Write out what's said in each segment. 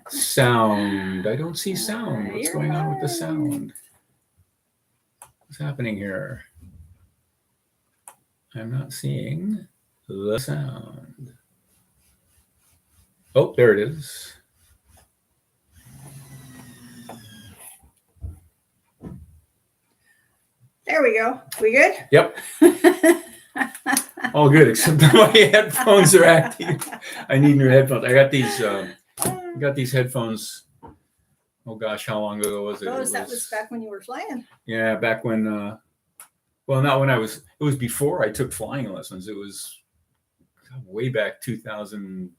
Sound. I don't see sound. What's You're going on with the fine. sound? What's happening here? I'm not seeing the sound. Oh, there it is. There we go. We good? Yep. All good, except my headphones are acting. I need new headphones. I got these headphones. Oh gosh, how long ago was it? That was back when you were flying. Yeah, back when. Well, not when I was. It was before I took flying lessons. It was way back 2000.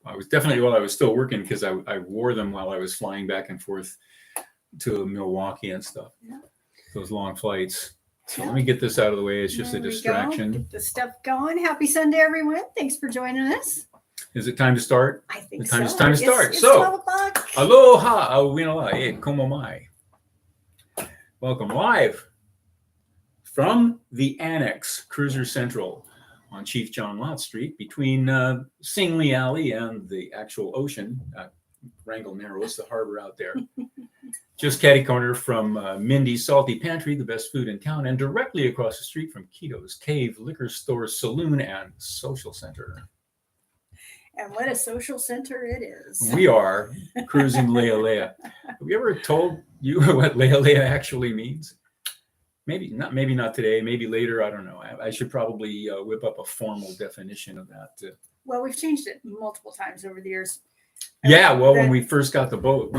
I was definitely while I was still working because I wore them while I was flying back and forth to Milwaukee and stuff. Yeah. Those long flights. So let me get this out of the way. It's just a distraction. Get the stuff going. Happy Sunday, everyone. Thanks for joining us. Is it time to start? I think It's so. time to start. It's So, 12 o'clock. aloha, awinala, e como mai. Welcome live from the Annex Cruiser Central on Chief John Lott Street between Lealea and the actual ocean. Wrangell Narrows, the harbor out there. Just catty corner from Mindy's Salty Pantry, the best food in town, and directly across the street from Keto's Cave Liquor Store, Saloon, and Social Center. And what a social center it is. We are cruising Lealea. Have we ever told you what Lealea actually means? Maybe not today, maybe later. I don't know. I should probably whip up a formal definition of that. Well, we've changed it multiple times over the years. Yeah, well, when we first got the boat,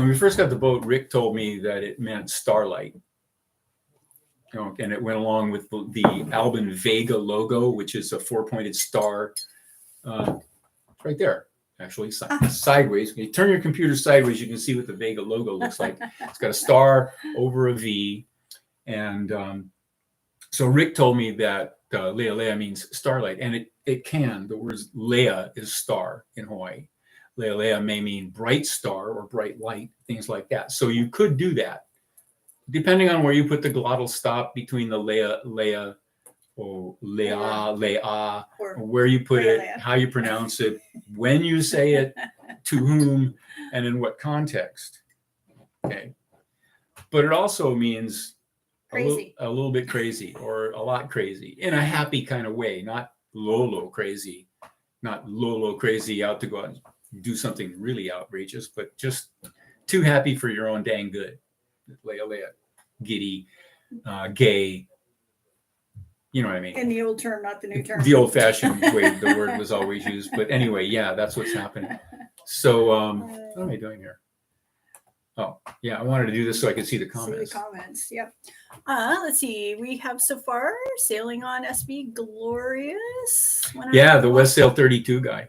Rick told me that it meant starlight. And it went along with the Albin Vega logo, which is a 4-pointed star. Right there, actually, sideways. When you turn your computer sideways, you can see what the Vega logo looks like. It's got a star over a V. And so Rick told me that Lealea means starlight. And it can. The word Leia is star in Hawaii. Lealea may mean bright star or bright light, things like that. So you could do that. Depending on where you put the glottal stop between the Leia, or Leia, or where you put it, how you pronounce it, when you say it, to whom, and in what context. Okay. But it also means a little bit crazy or a lot crazy in a happy kind of way, not Lolo crazy out to go out and do something really outrageous, but just too happy for your own dang good. Leia, giddy, gay. You know what I mean? In the old term, not the new term. The old-fashioned way the word was always used. But anyway, yeah, that's what's happening. So what am I doing here? Oh, yeah, I wanted to do this so I could see the comments. Yep. Let's see. We have so far sailing on SB Glorious. Yeah, the West Sail 32 guy.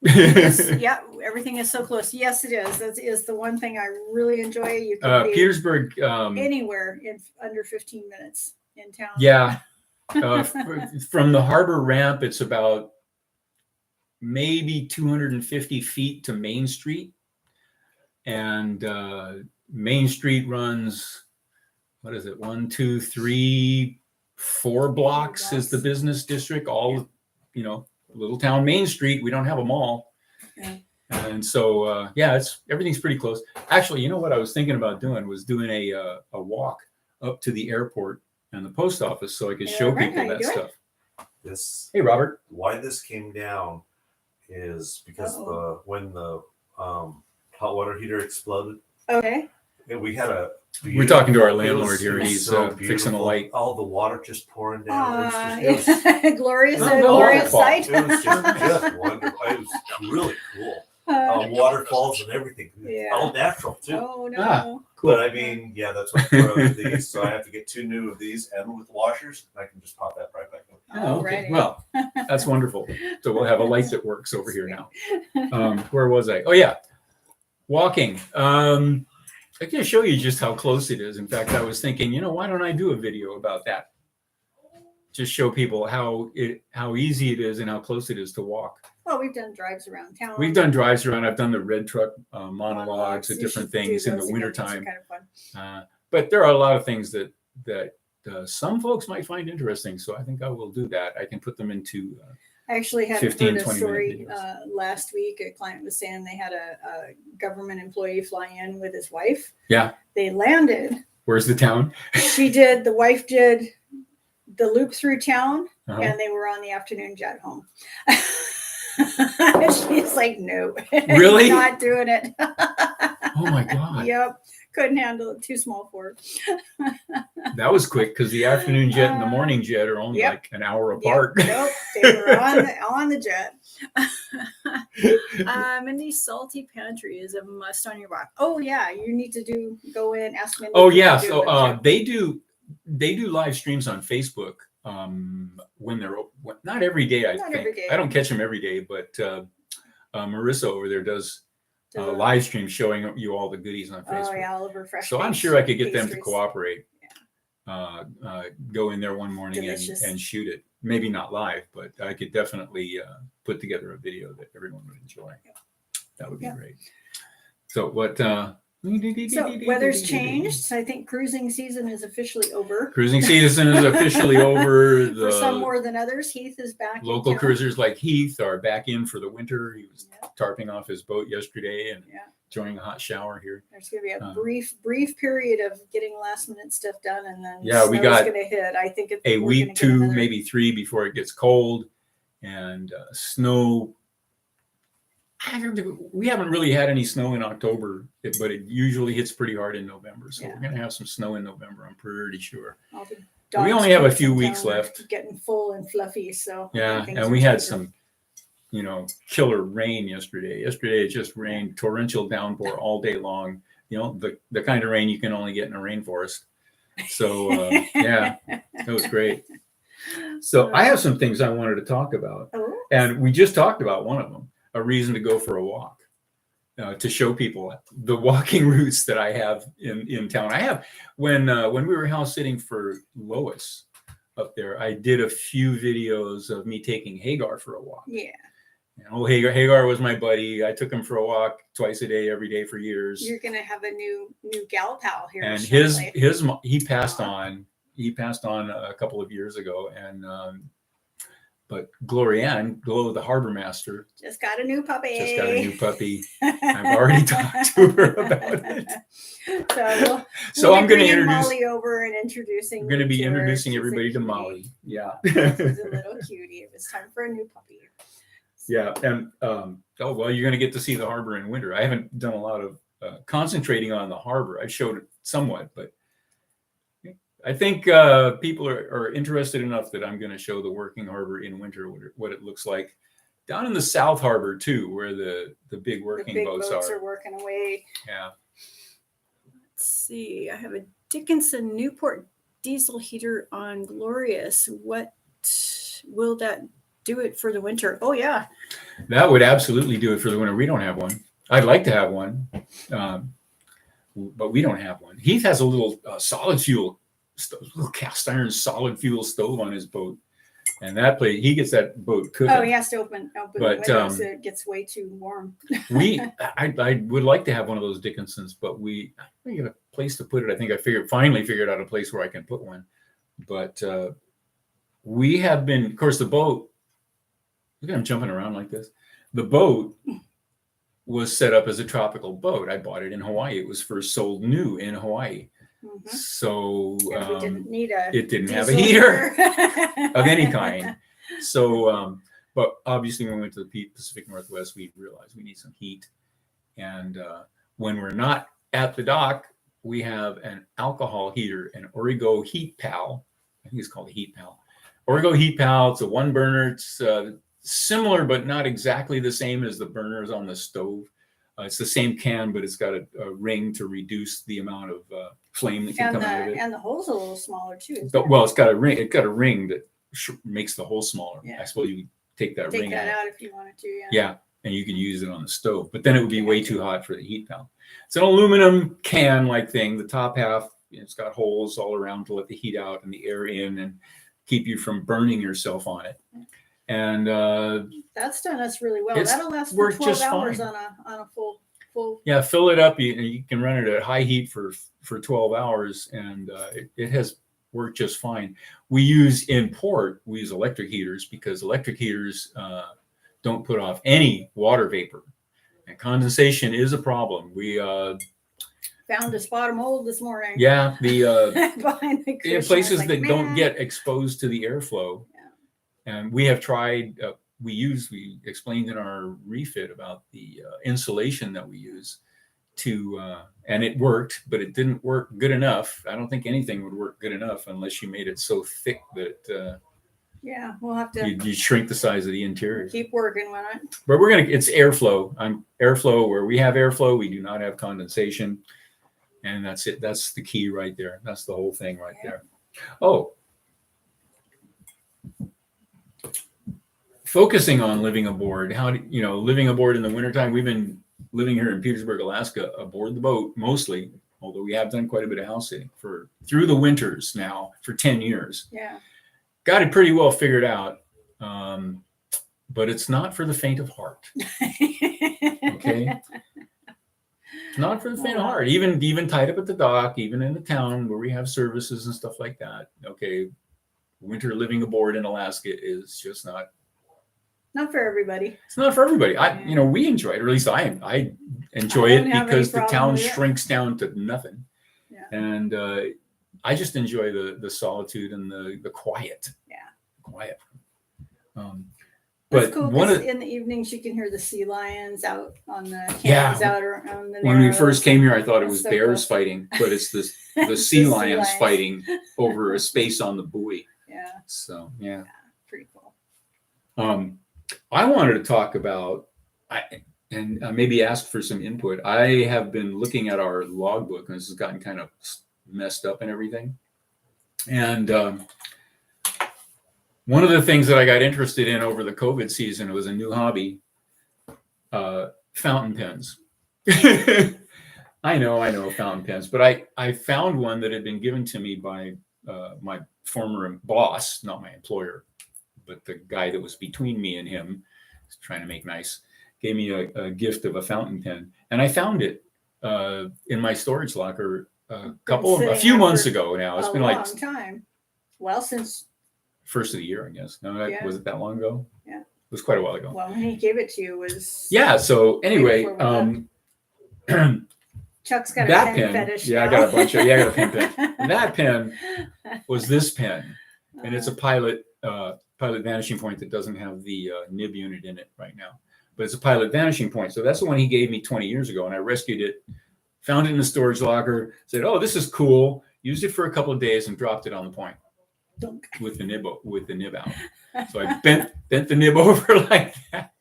Yeah, everything is so close. Yes, it is. That is the one thing I really enjoy. You can be Petersburg. Anywhere in under 15 minutes. In town. Yeah. From the harbor ramp, it's about maybe 250 feet to Main Street. And Main Street runs, what is it? 1, 2, 3, 4 blocks is the business district. All, little town Main Street. We don't have a mall. Okay. And so, everything's pretty close. Actually, what I was thinking about doing was doing a walk up to the airport and the post office so I could show people that stuff. Hey, Robert. Why this came down is because when the hot water heater exploded. Okay. We had we're talking to our landlord here. He's so fixing a light. All the water just pouring down. It was glorious sight. It was just wonderful. It was really cool. Waterfalls and everything. Yeah. All natural too. Oh no. Cool. But I mean, that's what I wrote these. So I have to get 2 new of these and with washers. I can just pop that right back in. Oh, okay. Well, that's wonderful. So we'll have a light that works over here now. Where was I? Oh yeah. Walking. I can show you just how close it is. In fact, I was thinking, why don't I do a video about that? Just show people how easy it is and how close it is to walk. Well, we've done drives around town. We've done drives around. I've done the red truck monologues of different things in the wintertime. Kind of fun. But there are a lot of things that some folks might find interesting. So I think I will do that. I can put them into I actually had 15, heard a 20 story minute videos. last week. A client was saying they had a government employee fly in with his wife. Yeah. They landed. Where's the town? The wife did the loop through town, Uh-huh. and they were on the afternoon jet home. She's like, no, Really? not doing it. Oh my God. Yep, couldn't handle it. Too small for her. That was quick because the afternoon jet and the morning jet are only Yep. like an hour apart. Yep, nope, they were on the jet. Mindy's salty pantry is a must on your walk. Oh yeah, you need to go in, ask Mindy. Oh if yeah, you can do so it. they do live streams on Facebook when they're not every day. I Not think every day. I don't catch them every day, but Marissa over there does Does a- live stream showing you all the goodies on Facebook. Oh yeah, Oliver Fresh. So I'm Baked sure I could get them to pastries. cooperate. Go in there one morning Delicious. and shoot it. Maybe not live, but I could definitely put together a video that everyone would enjoy. That would be great. So what? So weather's changed. I think cruising season is officially over. Cruising season is officially over. For some The more than others, Heath is back. local in town. cruisers like Heath are back in for the winter. He was Yeah. tarping off his boat yesterday and Yeah. enjoying a hot shower here. There's going to be a brief period of getting last minute stuff done, and then Yeah, we snow's got going to hit. I think A we're week, gonna get 2, another- maybe 3 before it gets cold and snow. We haven't really had any snow in October, but it usually hits pretty hard in November. So Yeah. we're going to have some snow in November. I'm pretty sure. all the We dog only have a streets few in weeks town are left. getting full and fluffy. So Yeah, things and are we had changing. some, killer rain yesterday. Yesterday it just rained, torrential downpour all day long. The kind of rain you can only get in a rainforest. So yeah, it was great. So I have some things I wanted to talk about, Oh, and we just talked about one of them: a reason to go for a walk, to show people the walking routes that I have in town. I have when we were house sitting for Lois up there, I did a few videos of me taking Hagar for a walk. yeah. Hagar was my buddy. I took him for a walk twice a day, every day for years. You're going to have a new gal pal here. And shortly. he passed on. He passed on a couple of years ago, and but Glorianne, Glow, the harbor master, just got a new puppy. just got a new puppy. I've already talked to her about it. So I'm going to bringing introduce. Molly over and introducing. I'm going to be you her. introducing She's a everybody to cutie. Molly. Yeah. She's a little cutie. It was time for a new puppy. Yeah, and you're going to get to see the harbor in winter. I haven't done a lot of concentrating on the harbor. I showed it somewhat, but I think people are interested enough that I'm going to show the working harbor in winter, what it looks like down in the South Harbor too, where the big working The big boats boats are. are working away. Yeah. Let's see. I have a Dickinson Newport diesel heater on Glorious. What will that do it for the winter? Oh yeah. That would absolutely do it for the winter. We don't have one. I'd like to have one, but we don't have one. Heath has a little solid fuel, little cast iron solid fuel stove on his boat, and he gets that boat cooking. Oh, he has to open But, the windows. It gets way too warm. I would like to have one of those Dickinsons, but we get a place to put it. I think I finally figured out a place where I can put one. But we have been, of course, the boat. Look at him jumping around like this. The boat was set up as a tropical boat. I bought it in Hawaii. It was first sold new in Hawaii. Mhm. So And we didn't need a. it didn't have a diesel heater heater. of any kind. So, but obviously when we went to the Pacific Northwest, we realized we need some heat. And when we're not at the dock, we have an alcohol heater, an Origo Heat Pal. I think it's called a Heat Pal. Origo Heat Pal, it's a one burner. It's similar, but not exactly the same as the burners on the stove. It's the same can, but it's got a ring to reduce the amount of flame that can come out of it. And the hole's a little smaller too. isn't But, it? well, it's got a ring. It's got a ring that makes the hole smaller. Yeah. I suppose you take that Take ring that out. out if you wanted to. Yeah. Yeah, and you can use it on the stove. But then it would be way too hot for the heat pal. It's an aluminum can-like thing. The top half, it's got holes all around to let the heat out and the air in and keep you from burning yourself on it. And That's done us really well. It's That'll last for worked 12 just hours fine. on a full. yeah, fill it up. You can run it at high heat for 12 hours, and it has work just fine. We use electric heaters because electric heaters don't put off any water vapor, and condensation is a problem. We Found a spot of mold this morning. yeah, the Behind the cushion. I was places like, that don't "Man." get exposed to the airflow. Yeah. And we have tried. We explained in our refit about the insulation that we use and it worked, but it didn't work good enough. I don't think anything would work good enough unless you made it so thick that Yeah, we'll have to you shrink the size of the interior. keep working on it. But it's airflow. Airflow where we have airflow, we do not have condensation. And that's it. That's the key right there. That's the whole thing right there. Oh, focusing on living aboard. Living aboard in the wintertime? We've been living here in Petersburg, Alaska, aboard the boat mostly, although we have done quite a bit of house sitting through the winters now for 10 years. Yeah. Got it pretty well figured out, but it's not for the faint of heart. Okay, it's not for the faint of heart. Even tied up at the dock, even in the town where we have services and stuff like that. Okay, winter living aboard in Alaska is just not for everybody. It's not for everybody. We enjoy it, or at least I enjoy it because the town shrinks down to nothing. Yeah. And I just enjoy the solitude and the quiet. Yeah. Quiet. That's But cool, 'cause in the evenings you can hear the sea lions out on the canyons out around the when we narrows. first came here, I thought it That's was so bears cool. fighting, but it's the sea Sea lions lions. fighting over a space on the buoy. Yeah, So yeah. pretty cool. I wanted to talk about, and maybe ask for some input. I have been looking at our logbook, and this has gotten kind of messed up and everything. And one of the things that I got interested in over the COVID season was a new hobby, fountain pens. I know fountain pens, but I found one that had been given to me by my former boss, not my employer, but the guy that was between me and him, trying to make nice, gave me a gift of a fountain pen. And I found it in my storage locker a few months ago now. It's been like a long time. Well, since first of the year, I guess. No, Yeah. was it that long ago? Yeah. It was quite a while ago. when he gave it to you was Yeah. So anyway, Chuck's got that a pen pen. fetish. Yeah, now. I got a bunch of. Yeah, I got a pen. That pen was this pen, and it's a pilot vanishing point that doesn't have the nib unit in it right now, but it's a pilot vanishing point. So that's the one he gave me 20 years ago, and I rescued it, found it in the storage locker, said, "Oh, this is cool." Used it for a couple of days and dropped it on the point Dunk. with the nib out. So I bent the nib over like that.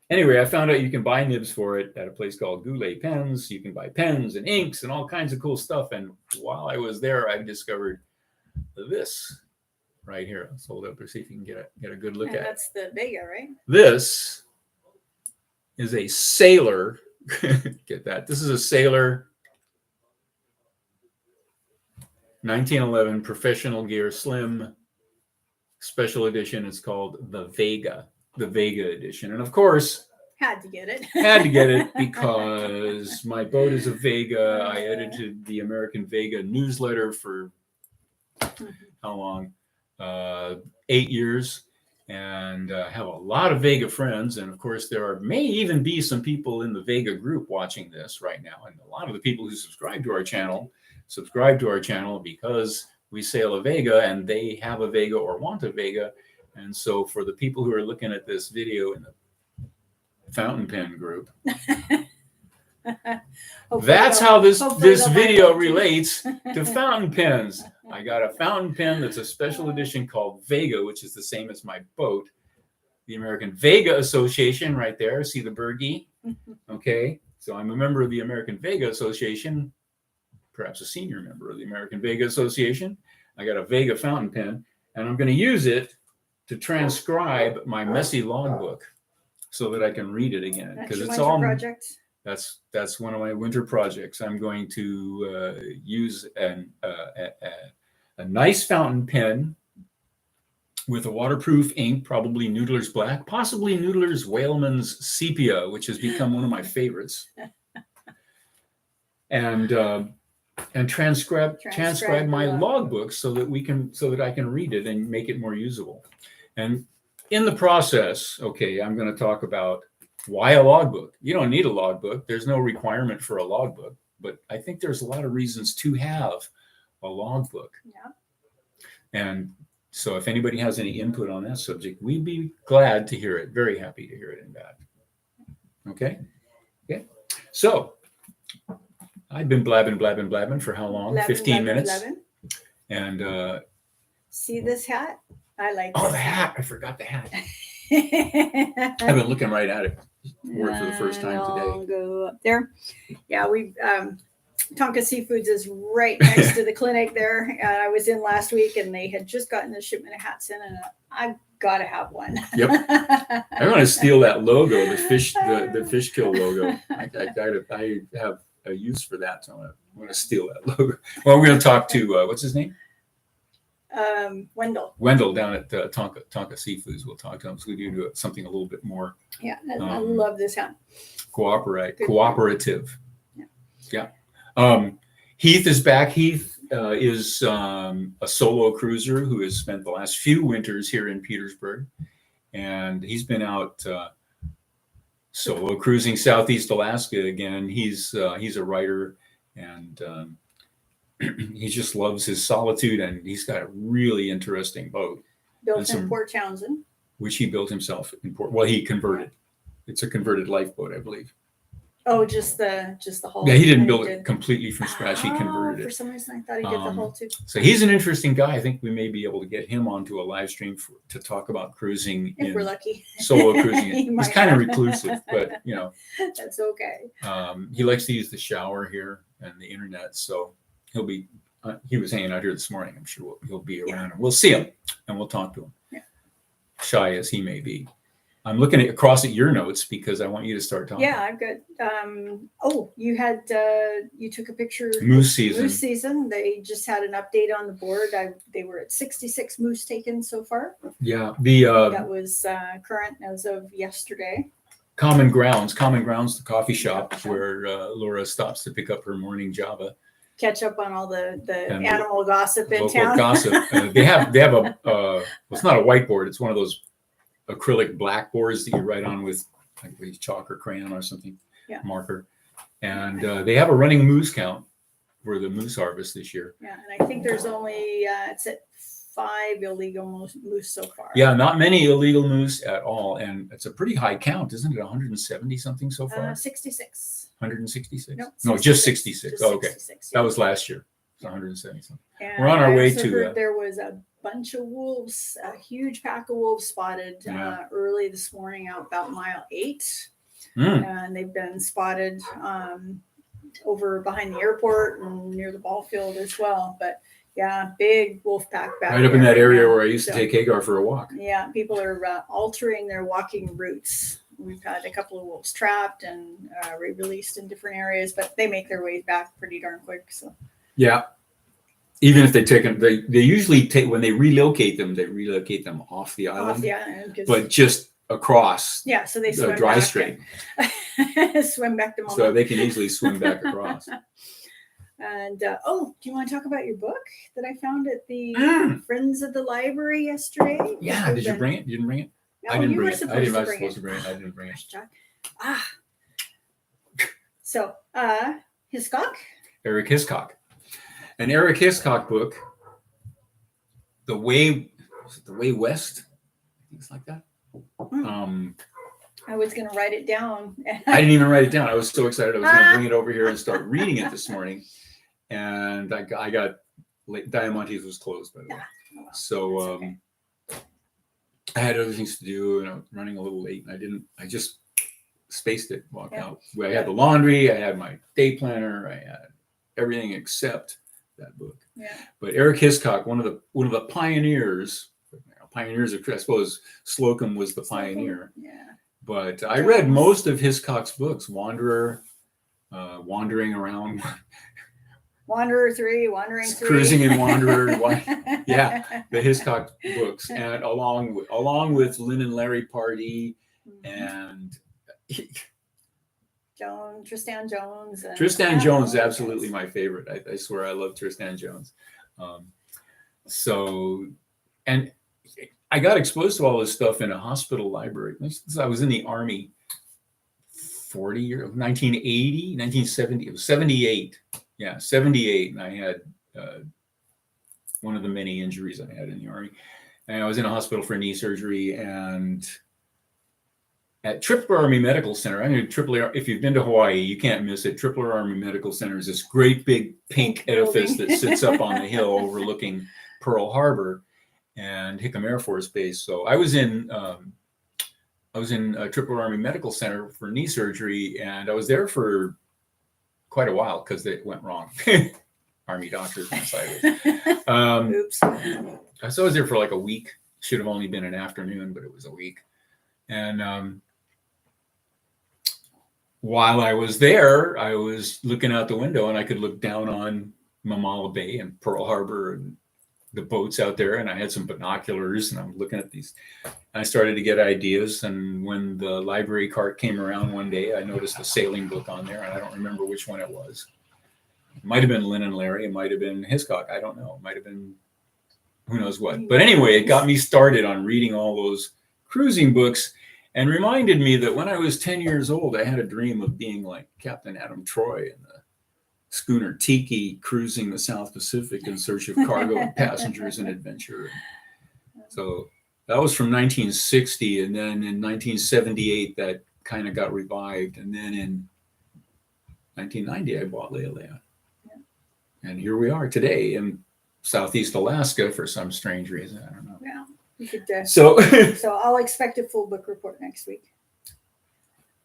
Anyway, I found out you can buy nibs for it at a place called Goulet Pens. You can buy pens and inks and all kinds of cool stuff. And while I was there, I discovered this right here. Let's hold up to see if you can get a good look And at it. that's the Vega, right? This is a Sailor. Get that? This is a Sailor 1911 professional gear slim special edition. It's called the Vega edition. And of course, Had to get it. had to get it because my boat is a Vega. I edited the American Vega newsletter for how long? 8 years, and have a lot of Vega friends. And of course, may even be some people in the Vega group watching this right now. And a lot of the people who subscribe to our channel because we sail a Vega and they have a Vega or want a Vega. And so for the people who are looking at this video in the fountain pen group, that's how this video relates to fountain pens. I got a fountain pen that's a special edition called Vega, which is the same as my boat. The American Vega Association right there. See the Bergie? Okay. So I'm a member of the American Vega Association, perhaps a senior member of the American Vega Association. I got a Vega fountain pen, and I'm going to use it to transcribe my messy logbook so that I can read it again, because it's all project. That's one of my winter projects. I'm going to use a nice fountain pen with a waterproof ink, probably Noodler's Black, possibly Noodler's Whaleman's Sepia, which has become one of my favorites. And and transcribe my the logbook so that I can read it and make it more usable. And in the process, okay, I'm going to talk about why a logbook. You don't need a logbook. There's no requirement for a logbook, but I think there's a lot of reasons to have a logbook. Yeah. And so if anybody has any input on that subject, we'd be glad to hear it. Very happy to hear it in that. Okay. Okay. So I've been blabbing for how long? 15 minutes. And see this hat? I like oh, this the hat. I forgot the hat. I've been looking right at it for the first time today. Go up there. Yeah, we Tonka Seafoods is right next to the clinic there. I was in last week and they had just gotten the shipment of hats in, and I've got to have one. Yep. I want to steal that logo, the fish kill logo. I have a use for that, so I want to steal that logo. Well, we're going to talk to what's his name? Wendell down at Tonka Seafoods. We'll talk to him so we do something a little bit more. Yeah, I love this hat. Cooperative. Yeah. Heath is back. Heath is a solo cruiser who has spent the last few winters here in Petersburg, and he's been out solo cruising Southeast Alaska again. He's a writer, and he just loves his solitude, and he's got a really interesting boat. Built in Port Townsend. Which he built himself in Port. Well, he converted. It's a converted lifeboat, I believe. Oh, just the hull. Yeah, he didn't build it completely from scratch. He converted it. For some reason, I thought he did the hull too. So he's an interesting guy. I think we may be able to get him onto a live stream to talk about cruising. If we're lucky. Solo cruising. He's kind of reclusive, but you know. That's okay. He likes to use the shower here and the internet, so he'll be. He was hanging out here this morning. I'm sure he'll be around, and we'll see him and we'll talk to him. Yeah. Shy as he may be. I'm looking across at your notes because I want you to start talking. Yeah, I've got. You took a picture. Moose season. Moose season. They just had an update on the board. They were at 66 moose taken so far. Yeah, that was current as of yesterday. Common Grounds, the coffee shop where Laura stops to pick up her morning Java. Catch up on all the animal gossip in town. Gossip. They have a. It's not a whiteboard. It's one of those acrylic blackboards that you write on with like chalk or crayon or something, marker. And they have a running moose count for the moose harvest this year. Yeah, and I think there's only it's at 5 illegal moose so far. Yeah, not many illegal moose at all, and it's a pretty high count, isn't it? 170 something so far. 66. 166. No, just 66. Just okay, 66, that was last year. It's 170 something. And we're on our way also to. There was a bunch of wolves, a huge pack of wolves spotted early this morning out about mile 8. And they've been spotted over behind the airport and near the ball field as well. But yeah, big wolf pack back right up in that area where I used to take Hagar for a walk. Yeah, people are altering their walking routes. We've had a couple of wolves trapped and re-released in different areas, but they make their way back pretty darn quick. So yeah. Even if they take them, they usually take when they relocate them off the island. But just across. Yeah, so they swim dry strait. Swim back to Mama. So they can easily swim back across. And do you want to talk about your book that I found at the Friends of the Library yesterday? Yeah, did you bring it? You didn't bring it? No, I didn't you bring were it. supposed to bring it. I didn't bring it. So, Hiscock? Eric Hiscock. An Eric Hiscock book, The Way West? Things like that. I was going to write it down. I didn't even write it down. I was so excited. I was going to bring it over here and start reading it this morning. And I got late. Diamante's was closed, by the way. So okay. I had other things to do and I was running a little late. And I just spaced it, walked out. I had the laundry. I had my day planner. I had everything except that book. Yeah. But Eric Hiscock, one of the pioneers, I suppose Slocum was the pioneer. Yeah. But I read most of Hiscock's books, Wandering Around. Wanderer 3, Wandering 3. Cruising and Wanderer. Yeah, the Hiscock books. And along with Lynn and Larry Pardee and Tristan Jones. And, Tristan Jones, absolutely my favorite. I swear I love Tristan Jones. So, and I got exposed to all this stuff in a hospital library. I was in the Army 1980, 1970, it was 78. Yeah, 78. And I had one of the many injuries I had in the Army. And I was in a hospital for knee surgery, and at Tripler Army Medical Center, if you've been to Hawaii, you can't miss it. Tripler Army Medical Center is this great big pink edifice that sits up on the hill overlooking Pearl Harbor and Hickam Air Force Base. So I was in Tripler Army Medical Center for knee surgery, and I was there for quite a while because it went wrong. Army doctors went sideways. Oops. So I was there for like a week. Should have only been an afternoon, but it was a week. And while I was there, I was looking out the window, and I could look down on Mamala Bay and Pearl Harbor and the boats out there. And I had some binoculars, and I'm looking at these. I started to get ideas. And when the library cart came around one day, I noticed a sailing book on there, and I don't remember which one it was. It might have been Lynn and Larry. It might have been Hiscock. I don't know. It might have been who knows what. But anyway, it got me started on reading all those cruising books, and reminded me that when I was 10 years old, I had a dream of being like Captain Adam Troy in the schooner Tiki, cruising the South Pacific in search of cargo and passengers and adventure. So that was from 1960, and then in 1978 that kind of got revived, and then in 1990 I bought Lealea. And here we are today in Southeast Alaska for some strange reason. I don't know. Yeah. You could, So I'll expect a full book report next week.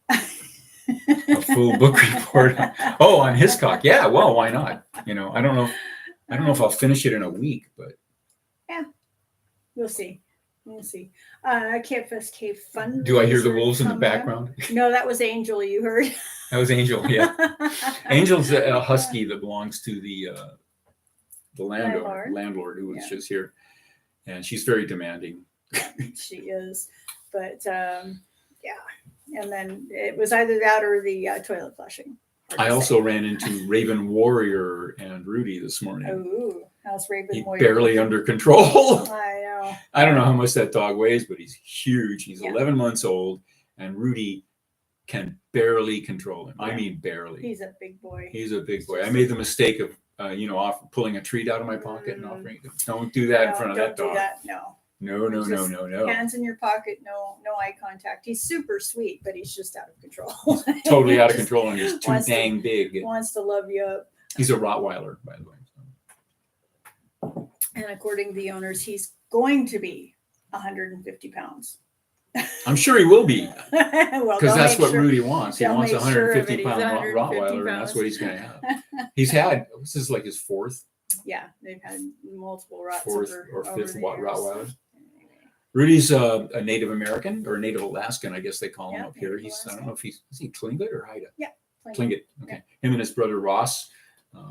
A full book report. Oh, on Hiscock. Yeah, well, why not? I don't know if I'll finish it in a week, but yeah, we'll see. KFSK Fund. Do I hear the wolves in the background? No, that was Angel. You heard. That was Angel. Yeah, Angel's a husky that belongs to the landlord who was just here, and she's very demanding. She is, but yeah. And then it was either that or the toilet flushing. I also ran into Raven Warrior and Rudy this morning. Oh, how's Raven He's Warrior? barely under control. I know. I don't know how much that dog weighs, but he's huge. He's 11 months old, and Rudy can barely control him. I mean, barely. He's a big boy. He's a big boy. I made the mistake of, pulling a treat out of my pocket and offering it. Don't do that in front of that dog. Don't do that. No. No. Hands in your pocket. No eye contact. He's super sweet, but he's just out of control. Totally out of control, and he's too dang big. Wants to love you up. He's a Rottweiler, by the way. And according to the owners, he's going to be 150 pounds. I'm sure he will be, well, because that's what Rudy wants. He wants a sure 150-pound Rottweiler, and that's what he's going to have. He's had, this is like his fourth. Yeah, they've had multiple fourth or fifth Rottweiler. Rudy's a Native American or Native Alaskan, I guess they call him up here. I don't know if is he Tlingit or Haida? Yeah, Tlingit. Okay. Yeah. Him and his brother Ross.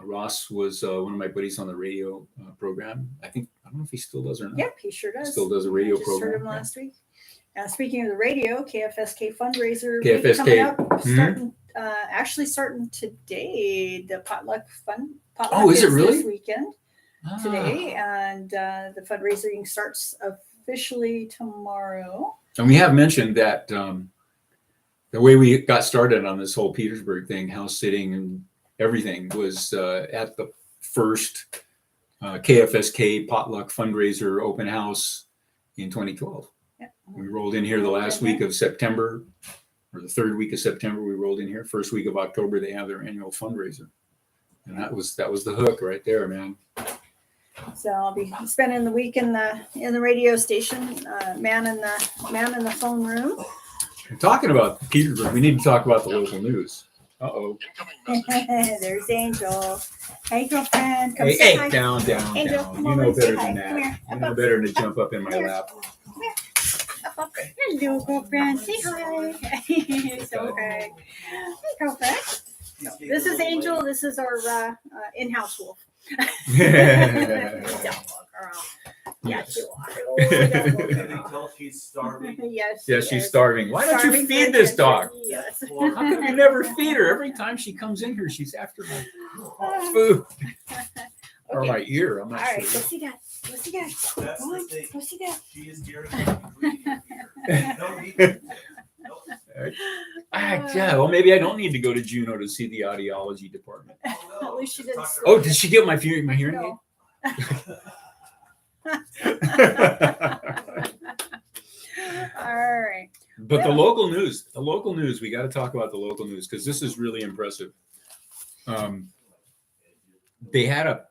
Ross was one of my buddies on the radio program. I don't know if he still does or not. Yep, he sure does. He still does a radio program. Heard him last week. Speaking of the radio, KFSK fundraiser KFSK. coming up, starting today. The potluck is it really? This weekend today, and the fundraising starts officially tomorrow. And we have mentioned that the way we got started on this whole Petersburg thing, house sitting and everything, was at the first KFSK potluck fundraiser open house in 2012. Yep. We rolled in here the last week of September, or the third week of September. We rolled in here. First week of October, they have their annual fundraiser, and that was the hook right there, man. So I'll be spending the week in the radio station, man in the phone room. Talking about Petersburg, we need to talk about the local news. There's Angel. Hey, girlfriend. Come Hey, hi. down. Angel, You come know over, better say than hi. Come here. that. You know better than to jump up in my lap. Up. Hello, girlfriend. Say hi. So okay. Hey, girlfriend. So, this is Angel. This is our in-house wolf. Yes, you are. Oh, Can you tell she's starving? Yes. Yeah, she's starving. Why don't you feed this dog? Yes. How come you never feed her? Every time she comes in here, she's after my food or Okay. my ear. I'm All not right, sure. go see Dad. Go see Dad. That's Go the on, thing. go see Dad. She is geared up to breathe in here. No need to. Nope. Yeah, well, maybe I don't need to go to Juneau to see the audiology department. Oh, no. At least she didn't Talk to Oh, her. did she get my hearing aid? No. All right. But Yeah. the local news, we got to talk about the local news because this is really impressive. They had a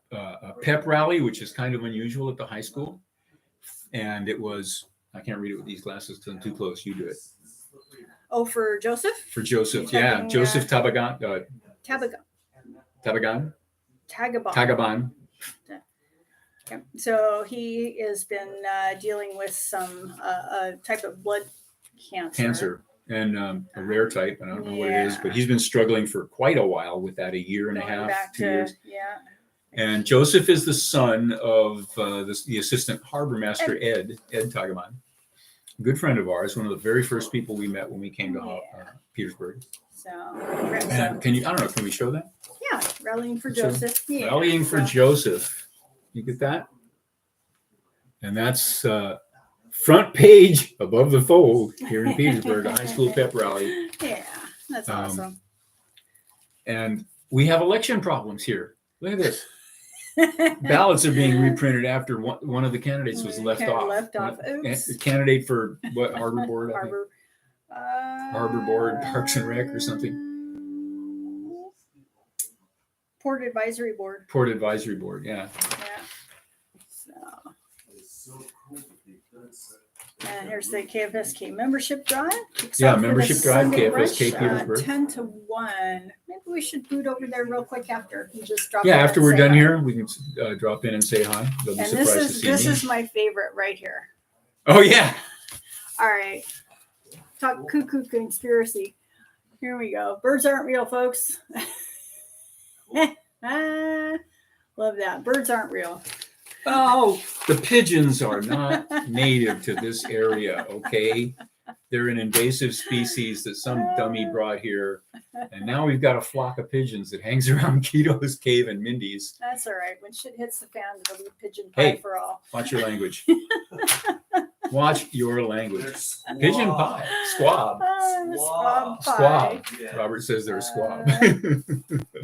pep rally, which is kind of unusual at the high school. And it was, I can't read it with these glasses because I'm too close. You do it. Oh, for Joseph? For Joseph, You're yeah. talking, Joseph Tabagan, Tagaban. Tagaban. Okay. So he has been dealing with some type of blood cancer. And a rare type. I don't know what it is, Yeah. but he's been struggling for quite a while with that, a year and a Going half, back 2 to, years. yeah. And Joseph is the son of the assistant harbor master, Ed Tagaman. Good friend of ours, one of the very first people we met when we came to Petersburg. So, And can we show that? yeah, rallying for So, Joseph. Yeah. Rallying for Joseph. You get that? And that's front page above the fold here in Petersburg, a high school pep rally. Yeah, that's awesome. And we have election problems here. Look at this. Ballots are being reprinted after one of the candidates was left off. Left off. Oops. A candidate for what, Harbor Board? I think. Harbor Board, Parks and Rec or something. Port Advisory Board. Port Advisory Board, yeah. Yeah. So, and here's the KFSK membership drive. Kicks Yeah, off with a membership drive, Sunday KFSK rush, Petersburg. 10 to 1. Maybe we should boot over there real quick after. And just drop Yeah, in after and we're say done hi. here, we can drop in and say hi. They'll be And surprised to see this me. is my favorite right here. Oh, yeah. All right. Talk cuckoo conspiracy. Here we go. Birds aren't real, folks. Love that. Birds aren't real. Oh, the pigeons are not native to this area, okay? They're an invasive species that some dummy brought here. And now we've got a flock of pigeons that hangs around Keto's cave and Mindy's. That's all right. When shit hits the fan, it'll be pigeon pie for all. Watch your language. Watch your language. There's Pigeon pie. Squab. Squab pie. Squab. Yeah. Robert says they're a squab.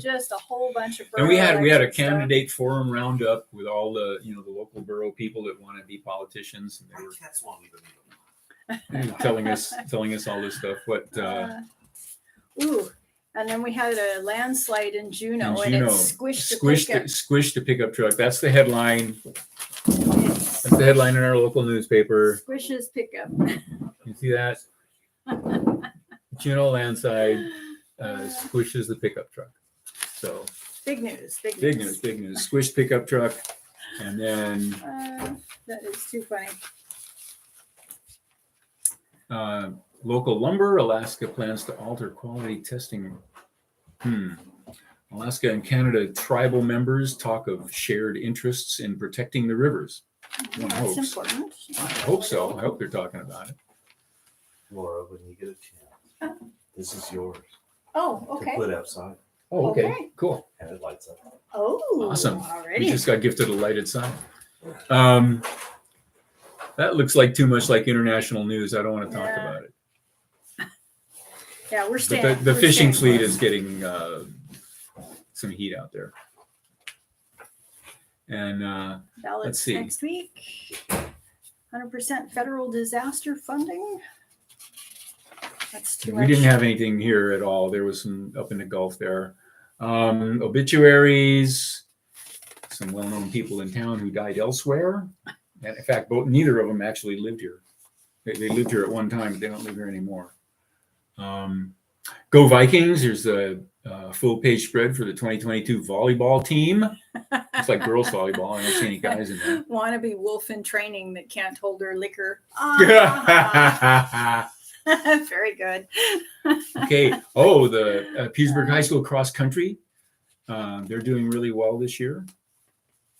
Just a whole bunch of birds. And we had a candidate forum roundup with all the the local borough people that want to be politicians, and My they cats won't even were telling us all this stuff. But ooh, and then we had a landslide in Juneau, and Juneau, it squished the pickup truck. That's the headline. It That's the headline in our local newspaper. squishes pickup. You see that? Juneau landslide squishes the pickup truck. So Big news. big news. Squished pickup truck, and then That is too funny. local lumber. Alaska plans to alter quality testing. Alaska and Canada tribal members talk of shared interests in protecting the rivers. One That's hopes. important. I hope so. I hope they're talking about it. Laura, when you get a chance, this is yours Oh, to okay. put outside, Oh, okay. Okay. Cool. and it lights up. Oh, Awesome. We Already. just got gifted a lighted sign. That looks like too much like international news. I don't want to talk Yeah. about it. Yeah, we're But staying. the we're fishing staying fleet close. is getting some heat out there. And Ballots let's see. next week. 100% federal disaster funding. That's too we much. didn't have anything here at all. There was some up in the Gulf there. Obituaries, some well-known people in town who died elsewhere. And in fact, neither of them actually lived here. They lived here at one time, but they don't live here anymore. Go Vikings. There's a full page spread for the 2022 volleyball team. It's like girls volleyball. I don't see any guys in there. Wannabe wolf in training that can't hold her liquor. Very good. Okay. Oh, the Petersburg High School cross country. They're doing really well this year.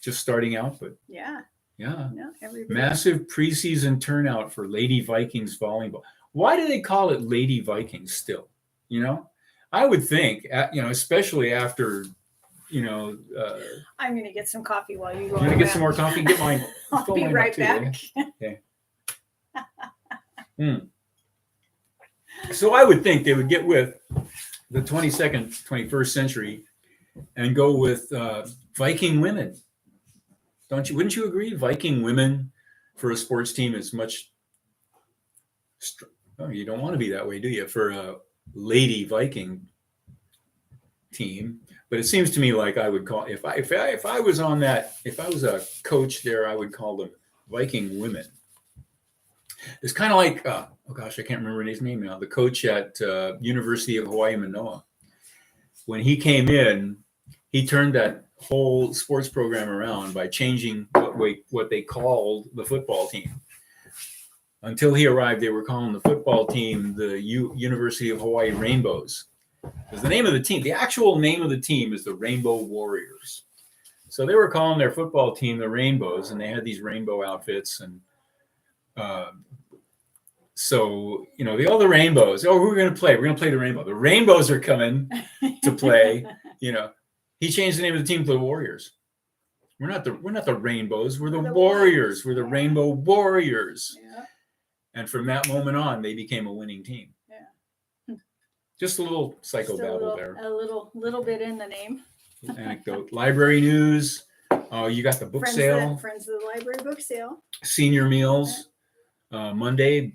Just starting out, but Yeah. yeah. No, everybody. Massive preseason turnout for Lady Vikings volleyball. Why do they call it Lady Vikings still? You know, I would think, especially after, I'm going to get some coffee while you go. I'm going to get some more coffee. Get mine. I'll fill be mine up right too, back. will you? So I would think they would get with the 21st century and go with Viking women. Wouldn't you agree? Viking women for a sports team is much. Oh, you don't want to be that way, do you? For a lady Viking team, but it seems to me like I would call if I was on that, if I was a coach there, I would call them Viking women. It's kind of like oh gosh, I can't remember his name now. The coach at University of Hawaii Manoa. When he came in, he turned that whole sports program around by changing what they called the football team. Until he arrived, they were calling the football team the University of Hawaii Rainbows. Because the name of the team, the actual name of the team is the Rainbow Warriors. So they were calling their football team the Rainbows, and they had these rainbow outfits. And so, all the Rainbows. Oh, we're going to play. We're going to play the Rainbow. The Rainbows are coming to play. He changed the name of the team to the Warriors. We're not the Rainbows. We're the Warriors. We're the Rainbow Warriors. Yeah. And from that moment on, they became a winning team. Yeah. Just a little psychobabble there. A little bit in the name. Anecdote. Library news. You got the book sale. Friends of the Library book sale. Senior meals. Monday,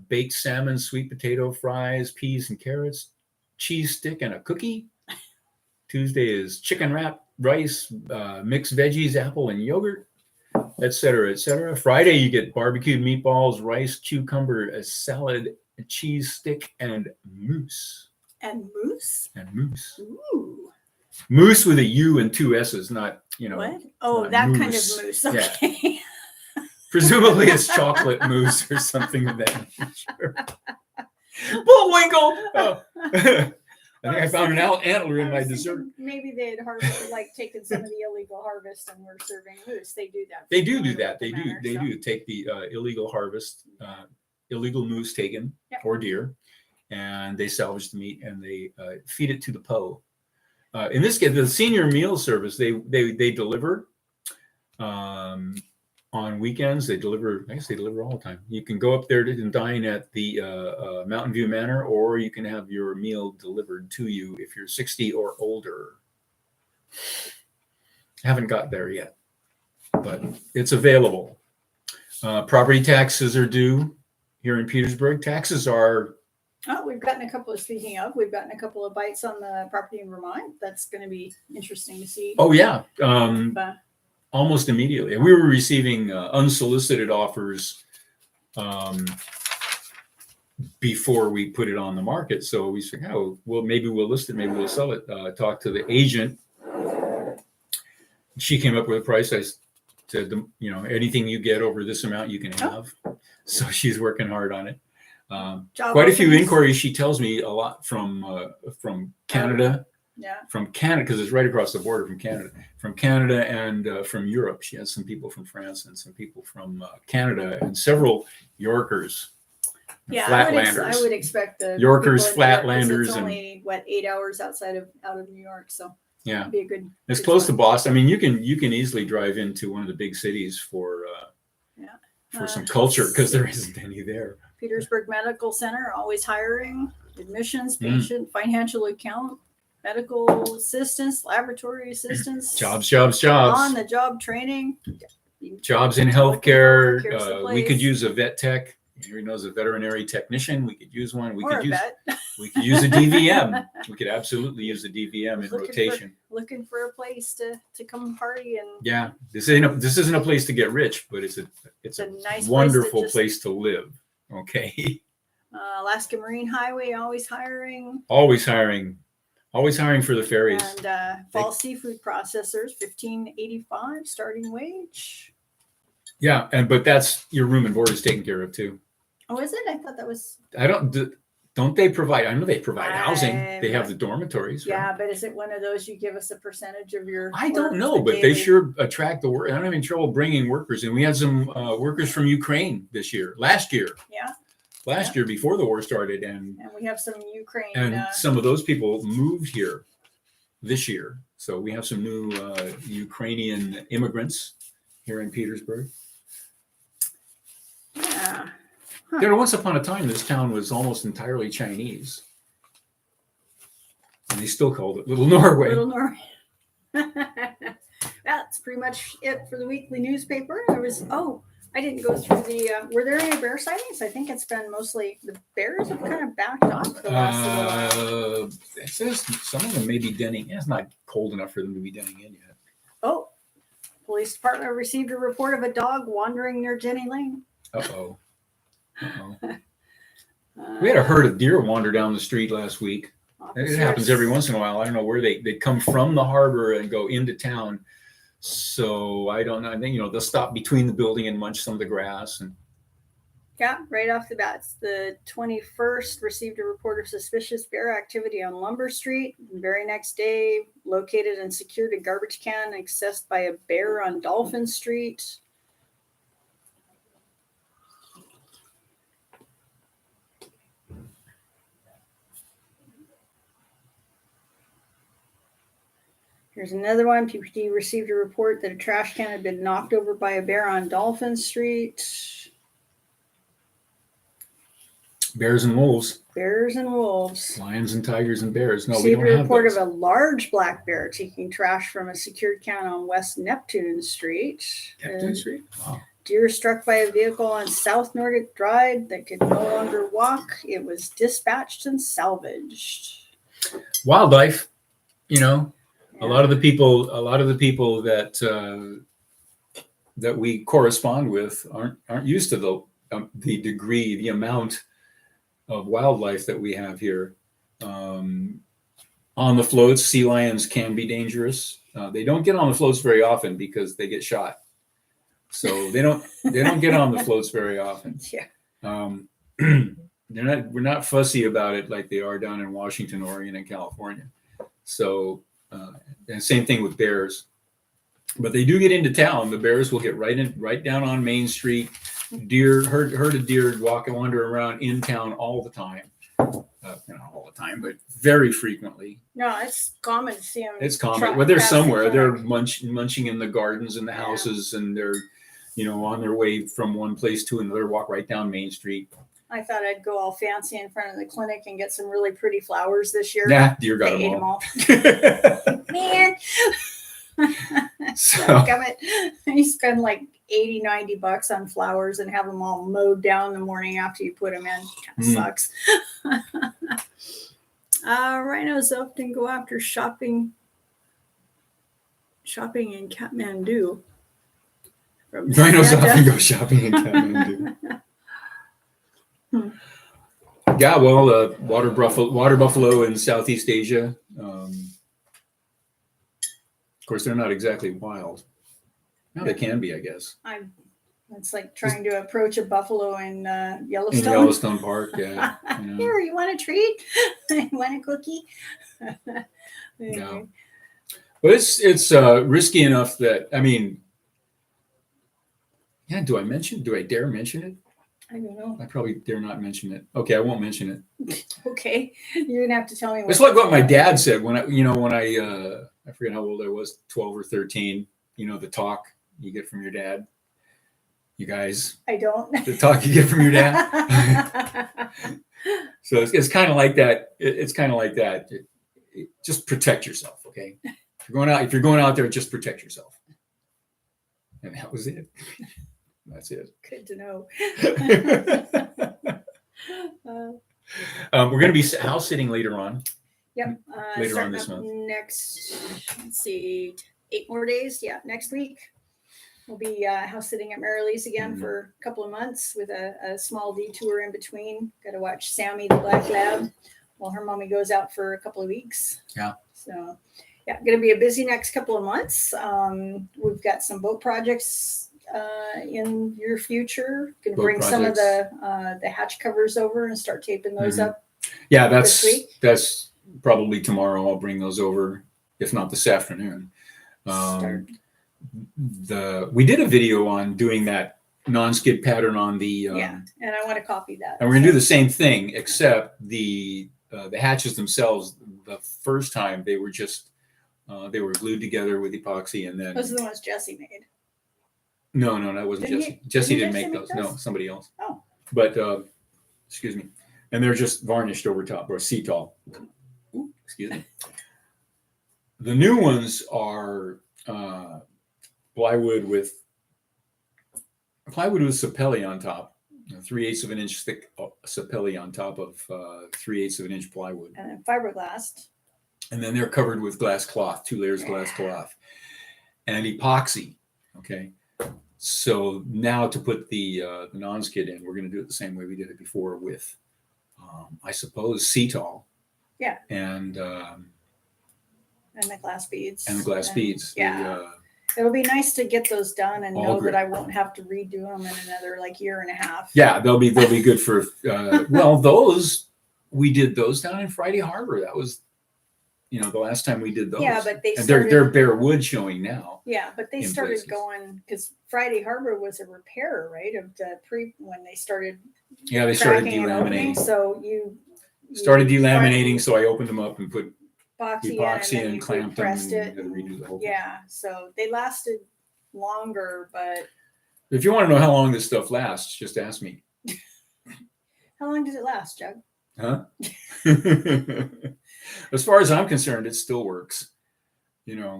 baked salmon, sweet potato fries, peas and carrots, cheese stick and a cookie. Tuesday is chicken wrap, rice, mixed veggies, apple and yogurt, etc., etc. Friday, you get barbecued meatballs, rice, cucumber, a salad, a cheese stick, and mousse. And mousse? And mousse. Ooh. Mousse with a U and two S's, not, What? Oh, that mousse. Kind of mousse. Okay. Yeah. Presumably it's chocolate mousse or something of that nature. Bullwinkle! Oh. I think I found an antler in my dessert. Maybe they had taken some of the illegal harvest and were serving mousse. They do that. They do that. They do take the illegal harvest, illegal moose taken or deer, and they salvage the meat and they feed it to the Po. In this case, the senior meal service, they deliver on weekends. They deliver. I guess they deliver all the time. You can go up there and dine at the Mountain View Manor, or you can have your meal delivered to you if you're 60 or older. Haven't got there yet, but it's available. Property taxes are due here in Petersburg. Taxes are. Oh, we've gotten a couple of bites on the property in Vermont. That's going to be interesting to see. Oh yeah. Almost immediately. We were receiving unsolicited offers before we put it on the market. So we said, oh, well, maybe we'll list it. Maybe we'll sell it. Talk to the agent. She came up with a price. I said, anything you get over this amount, you can have. So she's working hard on it. Quite a few inquiries. She tells me a lot from Canada. Yeah. From Canada, because it's right across the border from Canada and from Europe. She has some people from France and some people from Canada and several Yorkers. Yeah, Flatlanders. I would expect the Yorkers, people in New York, 'cause Flatlanders, it's only 8 hours out of New York, so yeah, it'd be a good. It's good close spot. to Boston. I mean, you can easily drive into one of the big cities for some culture, because there isn't any there. Petersburg Medical Center always hiring admissions, patient, financial account, medical assistance, laboratory assistance, Jobs. on the job training, Jobs in healthcare. Care We could supplies. use a vet tech. Who knows, a veterinary technician? We could use one. We or could a use vet. we could use a DVM. We could absolutely use a DVM in rotation. Looking for a place to come party and Yeah, this isn't a place to get rich, but it's a nice wonderful place place to live. Okay. Alaska Marine Highway always hiring. Always hiring for the ferries. And fall seafood processors, $15.85 starting wage. Yeah, but that's your room and board is taken care of too. Oh, is it? I thought that was. Don't they provide? I know they provide housing. They have I'm- the dormitories. Right? Yeah, but is it one of those you give us a percentage of your? I don't work, know, the but they daily- sure attract the work. I don't have any trouble bringing workers in. We had some workers from Ukraine last year. Yeah. last year before the war started, and we have some Ukraine. some of those people moved here this year. So we have some new Ukrainian immigrants here in Petersburg. Yeah. There, once upon a time, this town was almost entirely Chinese, and they still called it Little Norway. Little Norway. That's pretty much it for the weekly newspaper. There was I didn't go through the. Were there any bear sightings? I think it's been mostly the bears have kind of backed off the last little while. It says some of them may be denning. It's not cold enough for them to be denning in yet. Oh, police department received a report of a dog wandering near Jenny Lane. Uh-oh. We had a herd of deer wander down the street last week. It happens every once in a while. I don't know where they come from the harbor and go into town. So I don't know. I think, they'll stop between the building and munch some of the grass. And yeah, right off the bat, the 21st received a report of suspicious bear activity on Lumber Street. The very next day, located and secured a garbage can accessed by a bear on Dolphin Street. Here's another one. PPD received a report that a trash can had been knocked over by a bear on Dolphin Street. Bears and wolves. Bears and wolves. Lions and tigers and bears. No, Received we don't a have report those. of a large black bear taking trash from a secured can on West Neptune Street. Neptune Street? Wow. Deer struck by a vehicle on South Nordic Drive that could no longer walk. It was dispatched and salvaged. Wildlife, A lot of the people that that we correspond with aren't used to the degree, the amount of wildlife that we have here. On the floats, sea lions can be dangerous. They don't get on the floats very often because they get shot. So they don't get on the floats very often. Yeah. We're not fussy about it like they are down in Washington, Oregon, and California. So. And same thing with bears, but they do get into town. The bears will get right down on Main Street. Herd of deer wander around in town all the time. Not all the time, but very frequently. No, it's common to see them. It's common. Well, they're somewhere. They're munching in the gardens and the houses, and they're, on their way from one place to another. Walk right down Main Street. I thought I'd go all fancy in front of the clinic and get some really pretty flowers this year. Yeah, deer got They them all. Man. So, you spend like $80-$90 on flowers and have them all mowed down the morning after you put them in. Kind of sucks. Rhinos often go after shopping in Kathmandu. Rhinos often go shopping in Kathmandu. Yeah, well, water buffalo in Southeast Asia. Of course, they're not exactly wild. No, they can be, I guess. It's like trying to approach a buffalo in Yellowstone. In Yellowstone Park, yeah. Here, you want a treat? You want a cookie? No. But it's risky enough that, do I dare mention it? I don't know. I probably dare not mention it. Okay, I won't mention it. Okay, you're gonna have to tell me. It's like what my dad said when I forget how old I was, 12 or 13. The talk you get from your dad. You guys. I don't. The talk you get from your dad. So it's kind of like that. It's kind of like that. Just protect yourself, okay? If you're going out there, just protect yourself. And that was it. That's it. Good to know. We're going to be house sitting later on. Yep. Later on this month. Next, let's see, 8 more days. Yeah, next week. We'll be house sitting at Marilee's again for a couple of months with a small detour in between. Got to watch Sammy the Black Lab while her mommy goes out for a couple of weeks. Yeah. So, yeah, going to be a busy next couple of months. We've got some boat projects in your future. Going to bring some of the hatch covers over and start taping those up. Yeah, that's probably tomorrow. I'll bring those over, if not this afternoon. We did a video on doing that non-skid pattern on the yeah, and I want to copy that. and we're gonna do the same thing, except the hatches themselves. The first time they were just they were glued together with epoxy, and then Those are the ones Jesse made. no, that wasn't Didn't Jesse. he- Jesse didn't didn't Jesse make make those. No, those? somebody else. Oh. But excuse me, and they're just varnished over top or C-tall. Ooh, excuse me. The new ones are plywood with sapelli on top, 3/8 of an inch thick sapelli on top of 3/8 of an inch plywood, And then fiberglass. and then they're covered with glass cloth, 2 layers of glass cloth, and epoxy. Okay, so now to put the non-skid in, we're going to do it the same way we did it before with, I suppose, C-tall. Yeah. And the glass beads. the glass beads. Yeah. It'll be nice to get those done and All know great. that I won't have to redo them in another like year and a half. Yeah, they'll be good for. Well, those we did those down in Friday Harbor. That was, the last time we did those. Yeah, but they and started, they're bare wood showing now. yeah, but they in started places. going because Friday Harbor was a repair, right? Of the when they started. Yeah, they started cracking and opening, delaminating. so you Started delaminating, so I opened them up and put epoxy in, and then you clamped them pressed and it. had to redo the whole thing. Yeah, so they lasted longer, but If you want to know how long this stuff lasts, just ask me. how long does it last, Jug? Huh? As far as I'm concerned, it still works. Yeah.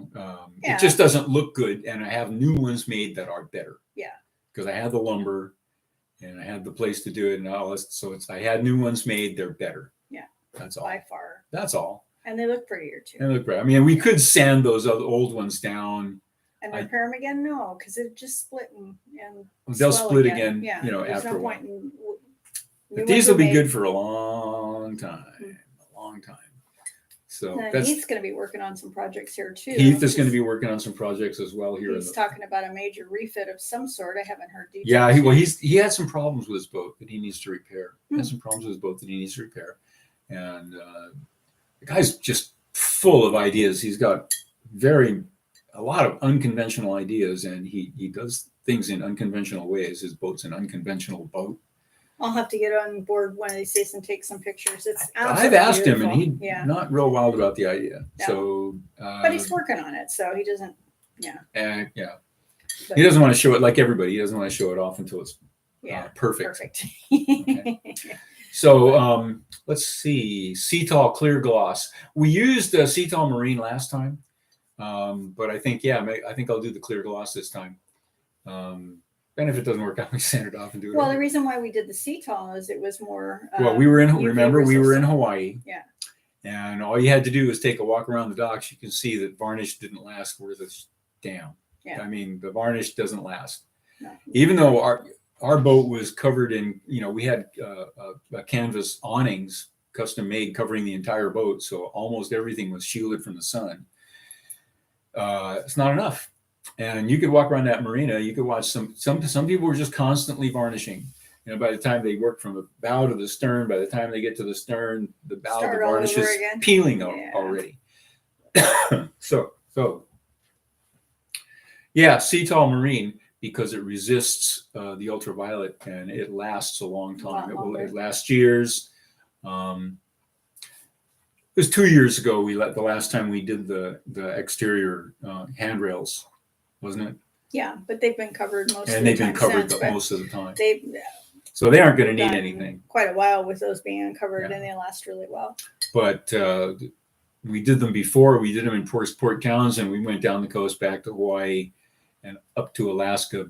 It just doesn't look good, and I have new ones made that are better. Yeah. Because I had the lumber, and I had the place to do it, and all this. So I had new ones made. They're better. Yeah. That's all. By far. That's all. And they look prettier too. And they look better. I mean, we could sand those other old ones down. And repair them again? No, because it just split and They'll swell split again. Yeah. After There's no a while. point in. But these will be good for a long time. A long time. So Heath's going to be working on some projects here too. Heath is going to be working on some projects as well here. He's talking about a major refit of some sort. I haven't heard details. Yeah, yet. he had some problems with his boat that he needs to repair. He has some problems with his boat that he needs to repair, and the guy's just full of ideas. He's got a lot of unconventional ideas, and he does things in unconventional ways. His boat's an unconventional boat. I'll have to get on board one of these days and take some pictures. It's I've asked him, and beautiful. he's not real wild about the idea. No. So, but he's working on it, so he doesn't. Yeah. He doesn't want to show it like everybody. He doesn't want to show it off until it's perfect. Okay. So let's see, C-tall clear gloss. We used C-tall marine last time, but I think I'll do the clear gloss this time. And if it doesn't work out, we sand it off and do it. Well, the reason why we did the C-tall is it was more. Well, we were in. UV Remember, we were in resistant. Hawaii. Yeah. And all you had to do was take a walk around the docks. You can see that varnish didn't last worth a damn. Yeah. I mean, the varnish doesn't last. No. Even though our boat was covered in, we had a canvas awnings, custom made, covering the entire boat, so almost everything was shielded from the sun. It's not enough. And you could walk around that marina. You could watch some people were just constantly varnishing. By the time they work from the bow to the stern, by the time they get to the stern, the bow, the varnish is peeling already. So yeah, C-tall marine, because it resists the ultraviolet and it lasts a long time. It lasts years. It was 2 years ago. The last time we did the exterior handrails, wasn't it? Yeah, but they've been covered most. And of they've the been time covered since, most of the time. So they aren't going to need anything. Quite a while with those being uncovered, Yeah. and they last really well. But we did them before. We did them in Port Townsend. We went down the coast back to Hawaii and up to Alaska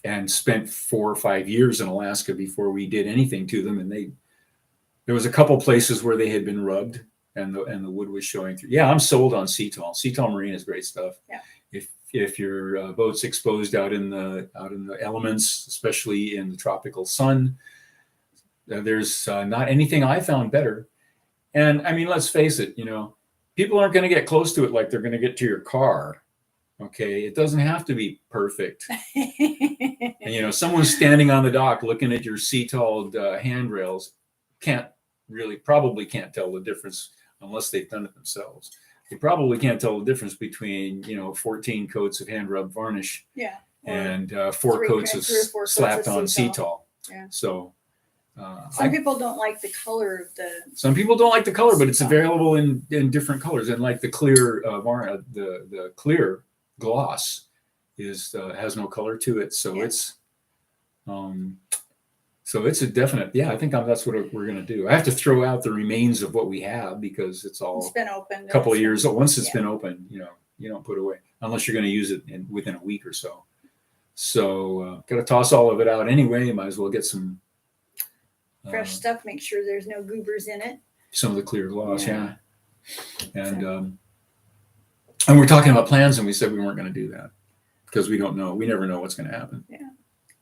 and spent 4 or 5 years in Alaska before we did anything to them. And there was a couple places where they had been rubbed and the wood was showing through. Yeah, I'm sold on C-tall. C-tall marine is great stuff. Yeah. If your boat's exposed out in the elements, especially in the tropical sun, there's not anything I found better. And I mean, let's face it, people aren't going to get close to it like they're going to get to your car. Okay, it doesn't have to be perfect. And someone standing on the dock looking at your C-talled handrails probably can't tell the difference unless they've done it themselves. They probably can't tell the difference between 14 coats of hand rub varnish and 4 coats of 3 or 4 coats slapped of on Cetal. Cetal. Yeah. So Some people don't like the color of the. some people don't like the color, but it's Cetal. available in different colors. And like the clear the clear gloss is has no color to it, so Yeah. it's a definite. Yeah, I think that's what we're gonna do. I have to throw out the remains of what we have because it's all It's been open. a couple of years. Once it's yeah. been open, you don't put it away unless you're going to use it within a week or so. So got to toss all of it out anyway. You might as well get some Fresh stuff. Make sure there's no goobers in it. some of the clear gloss, Yeah. And we're talking about plans, and we said we weren't going to do that because we don't know. We never know what's going to happen. Yeah,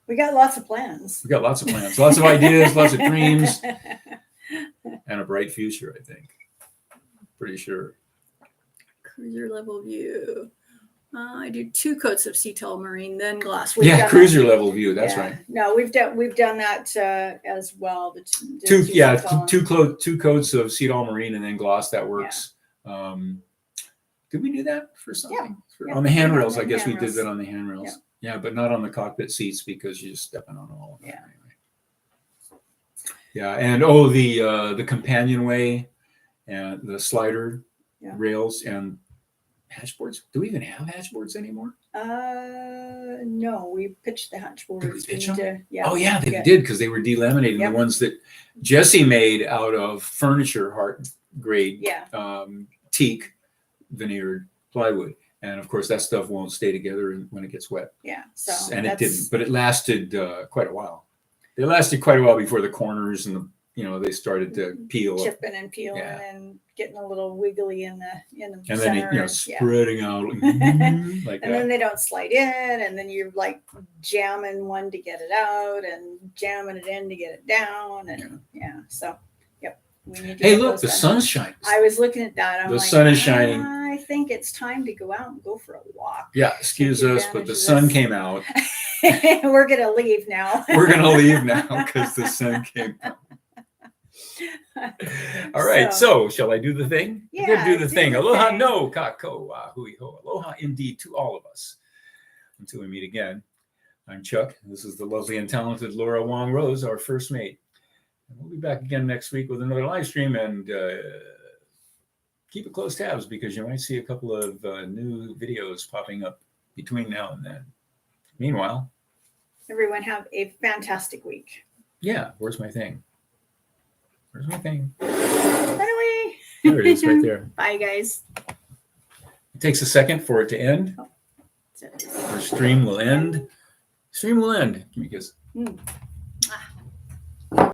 we got lots of plans. We got lots of plans, lots of ideas, lots of dreams, and a bright future. I think. Pretty sure. Cruiser level view. I do 2 coats of Cetal marine, then gloss. Cruiser level view. That's right. No, we've done that as well. The Two Cetal. two coats of Cetal marine and then gloss. That works. Did we do that for something? Yeah. On the handrails, On I the guess we did handrails. that on the handrails. Yeah, but not on the cockpit seats because you're stepping on all of them. Yeah. Anyway. Yeah, and the companionway and the slider rails and hatchboards. Do we even have hatchboards anymore? No, we pitched the hatchboards. Did we pitch them? Yeah. Oh yeah, they did because they were delaminating the ones that Jesse made out of furniture grade teak veneered plywood, and of course that stuff won't stay together when it gets wet. Yeah. So and it didn't, but it lasted quite a while. It lasted quite a while before the corners and they started to peel, chipping and peeling and getting a little wiggly in the and center. then spreading out like and that. then they don't slide in, and then you're like jamming one to get it out and jamming it in to get it down, and so we need to Hey, get look, those the done. sun's shining. I was looking at that. I'm The like, sun is shining. I think it's time to go out and go for a walk. Yeah, excuse Take us, but advantage the of sun this. came out. We're gonna leave now. We're gonna leave now because the sun came out. All right, so shall I do the thing? Yeah, I'm gonna do the thing. Aloha thing. no kako hui ho. Aloha indeed to all of us. Until we meet again, I'm Chuck. This is the lovely and talented Laura Wong Rose, our first mate. And we'll be back again next week with another live stream, and keep it close tabs because you might see a couple of new videos popping up between now and then. Meanwhile, everyone have a fantastic week. Yeah, where's my thing? Where's my thing? Bye. There it is, right there. Bye, guys. It takes a second for it to end. So- Our stream will end. Stream will end. Give me a kiss.